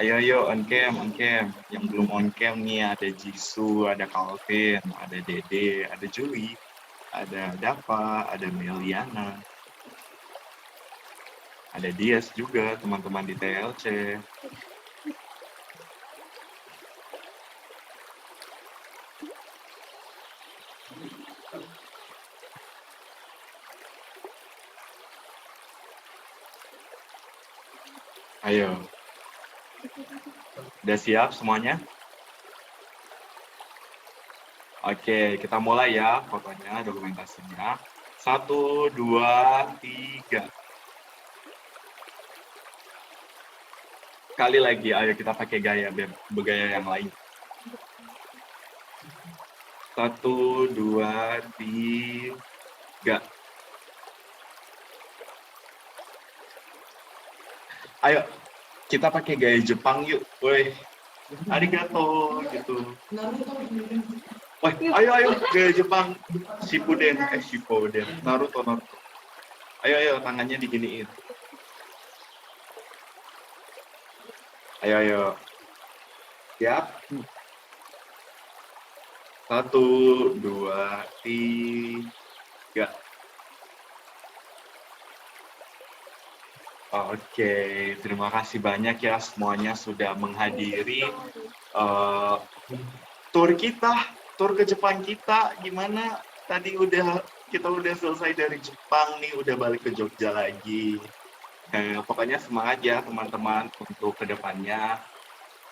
Ayo on cam. Yang belum on cam nih ada Jisoo, ada Calvin, ada Dede, ada Joey, ada Dava, ada Meliana, ada Dias juga, teman-teman di TLC. Ayo. Udah siap semuanya? Oke, kita mulai ya fotonya, dokumentasinya. 1, 2, 3. Sekali lagi, ayo kita pakai bergaya yang lain. 1, 2, 3. Ayo, kita pakai gaya Jepang yuk. Woi, arigato gitu. Woi, ayo gaya Jepang. Shippuden, Naruto. Ayo tangannya diginiin. Ayo. Siap? 1, 2, 3. Oke, terima kasih banyak ya semuanya sudah menghadiri tur ke Jepang kita. Gimana? Tadi kita udah selesai dari Jepang nih, udah balik ke Jogja lagi. Pokoknya semangat ya teman-teman untuk kedepannya.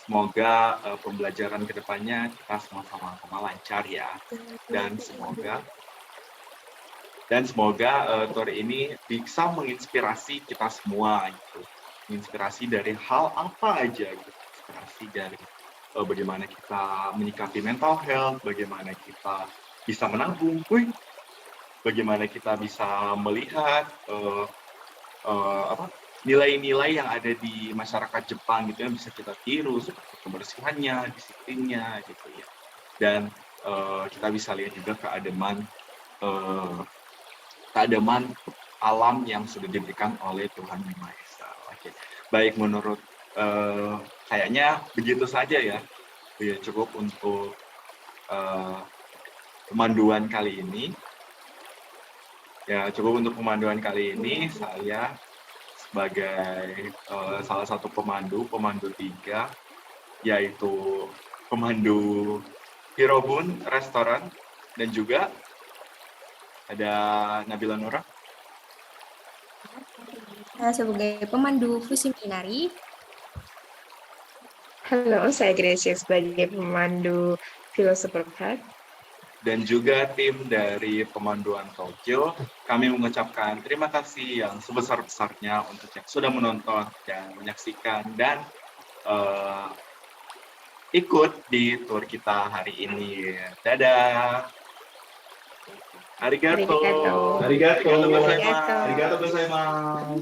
Semoga pembelajaran kedepannya kita sama-sama lancar ya. Dan semoga tour ini bisa menginspirasi kita semua gitu. Menginspirasi dari hal apa aja gitu. Inspirasi dari bagaimana kita menyikapi mental health, bagaimana kita bisa menabung, bagaimana kita bisa melihat nilai-nilai yang ada di masyarakat Jepang gitu yang bisa kita tiru seperti kebersihannya, disiplinnya gitu ya. Dan kita bisa lihat juga keademan alam yang sudah diberikan oleh Tuhan Yang Maha Esa. Oke. Baik, menurut kayaknya begitu saja ya. Ya cukup untuk pemanduan kali ini. Saya sebagai salah satu pemandu 3, yaitu pemandu Hirobun Restoran, dan juga ada Nabila Nura. Saya sebagai pemandu Fusiminari. Halo, saya Gracia sebagai pemandu Philosopher Path. Dan juga tim dari pemanduan Tokyo, kami mengucapkan terima kasih yang sebesar-besarnya untuk yang sudah menonton dan menyaksikan dan ikut di tour kita hari ini. Dadah. Arigato. Arigato. Arigato gozaimasu.